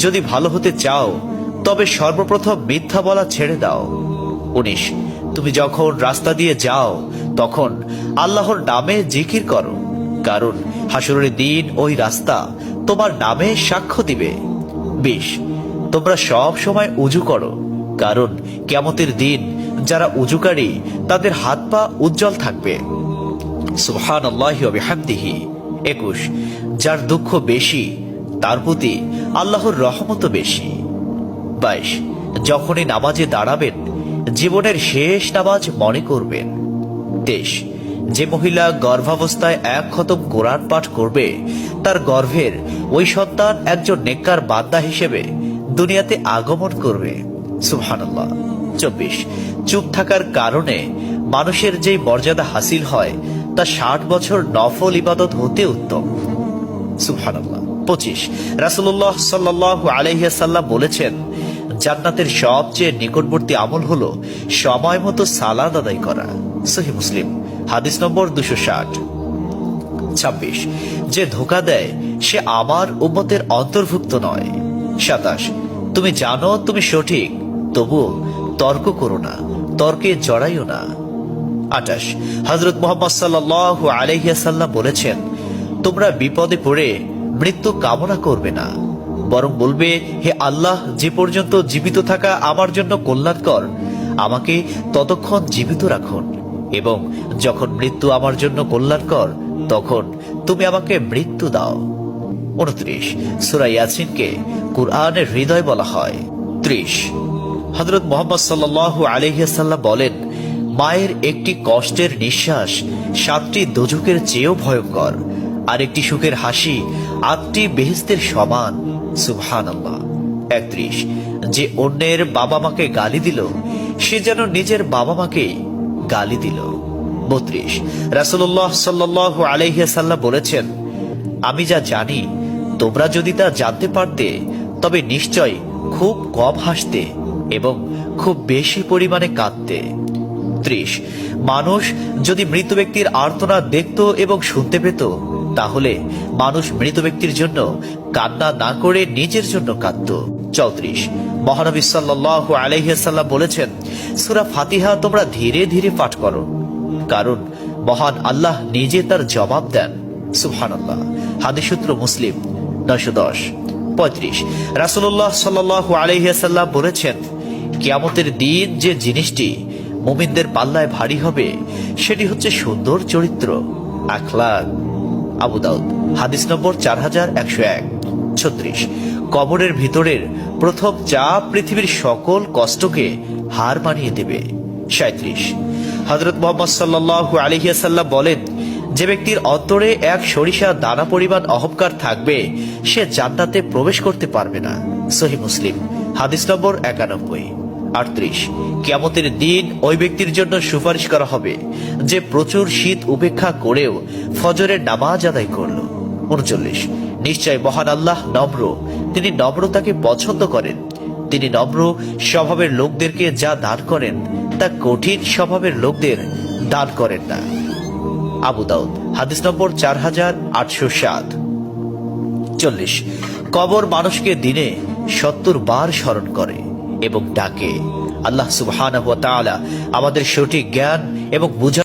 যদি ভালো হতে চাও তবে সর্বপ্রথম মিথ্যা বলা ছেড়ে দাও। 19 তুমি যখন রাস্তা দিয়ে যাও তখন আল্লাহর নামে জিকির করো, কারণ হাসরের দিন ওই রাস্তা তোমার নামে সাক্ষ্য দিবে। 20 তোমরা সব সময় উজু করো, কারণ কিয়ামতের দিন যারা উজুকারী তাদের হাত পা উজ্জ্বল থাকবে। সুবহানাল্লাহি ওয়া বিহামদিহি। 21 যার দুঃখ বেশি তার প্রতি আল্লাহর রহমত বেশি। 22 যখনই নামাজে দাঁড়াবেন জীবনের শেষ নামাজ মনে করবেন। 23 যে মহিলা গর্ভাবস্থায় 1 খতম কোরআন পাঠ করবে তার গর্ভের ওই সন্তান একজন নেককার বান্দা হিসেবে দুনিয়াতে আগমন করবে। সুবহানাল্লাহ। 24 চুপ থাকার কারণে মানুষের যে মর্যাদা হাসিল হয় তা 60 বছর নফল ইবাদত হতে উত্তম। সুবহানাল্লাহ। 25 রাসূলুল্লাহ সাল্লাল্লাহু আলাইহি ওয়াসাল্লাম বলেছেন, জান্নাতের সবচেয়ে নিকটবর্তী আমল হলো সময় মতো সালাত আদায় করা। সহিহ মুসলিম হাদিস নম্বর 260। 26 যে ধোঁকা দেয় সে আমার উম্মতের অন্তর্ভুক্ত নয়। 27 তুমি জানো তুমি সঠিক, তবুও তর্ক করো না, তর্কে জড়াইও না। 28 হযরত মুহাম্মদ সাল্লাল্লাহু আলাইহি ওয়াসাল্লাম বলেছেন, তোমরা বিপদে পড়ে মৃত্যু কামনা করবে না, বরং বলবে, হে আল্লাহ, যে পর্যন্ত জীবিত থাকা আমার জন্য কল্যাণকর আমাকে ততক্ষণ জীবিত রাখুন, এবং যখন মৃত্যু আমার জন্য কল্যাণকর তখন তুমি আমাকে মৃত্যু দাও। 29 সূরা ইয়াসিনকে কুরআনের হৃদয় বলা হয়। 30 হযরত মুহাম্মদ সাল্লাল্লাহু আলাইহি ওয়াসাল্লাম বলেন, মায়ের একটি কষ্টের নিঃশ্বাস 7টি দোজখের চেয়েও ভয়ঙ্কর, আর একটি সুখের হাসি 8টি বেহেশতের সমান। সুবহানাল্লাহ। 31 যে অন্যের বাবা মাকে গালি দিল সে যেন নিজের বাবা মাকেই গালি দিল। 32 রাসূলুল্লাহ সাল্লাল্লাহু আলাইহি ওয়াসাল্লাম বলেছেন, আমি যা জানি তোমরা যদি তা জানতে পারতে তবে নিশ্চয় খুব কম হাসতে এবং খুব বেশি পরিমাণে কাঁদতে। 30 মানুষ যদি মৃত ব্যক্তির আর্তনাদ দেখত এবং শুনতে পেত তাহলে মানুষ মৃত ব্যক্তির জন্য কান্না না করে নিজের জন্য কাঁদত। 34 মহানবী সাল্লাল্লাহু আলাইহি ওয়াসাল্লাম বলেছেন, সূরা ফাতিহা তোমরা ধীরে ধীরে পাঠ করো, কারণ মহান আল্লাহ নিজে তার জবাব দেন। সুবহানাল্লাহ। হাদিস সূত্র মুসলিম 910। 35 রাসূলুল্লাহ সাল্লাল্লাহু আলাইহি ওয়াসাল্লাম বলেছেন, কিয়ামতের দিন যে জিনিসটি মুমিনদের পাল্লায় ভারী হবে সেটি হচ্ছে সুন্দর চরিত্র, আখলাক। আবু দাউদ হাদিস নম্বর 4101। 36 কবরের ভিতরের প্রথম চাপ পৃথিবীর সকল কষ্টকে হার মানিয়ে দেবে। 37 হযরত মুহাম্মদ সাল্লাল্লাহু আলাইহি ওয়াসাল্লাম বলেন, যে ব্যক্তির অন্তরে এক সরিষা দানা পরিমাণ অহংকার থাকবে সে জান্নাতে প্রবেশ করতে পারবে না। সহিহ মুসলিম হাদিস নম্বর 91। 38 কিয়ামতের দিন ওই ব্যক্তির জন্য সুপারিশ করা হবে যে প্রচুর শীত উপেক্ষা করেও ফজরের নামাজ আদায় করল। 39 নিশ্চয় মহান আল্লাহ নম্র, তিনি নম্রতাকে পছন্দ করেন। তিনি নম্র স্বভাবের লোকদেরকে যা দান করেন তা কঠিন স্বভাবের লোকদের দান করেন না। আবু দাউদ হাদিস নম্বর 4807। 40 কবর মানুষকে দিনে 70 বার স্মরণ করে এবং ডাকে। আল্লাহ সুবহানাহু ওয়া তাআলা আমাদের সঠিক জ্ঞান এবং বুঝা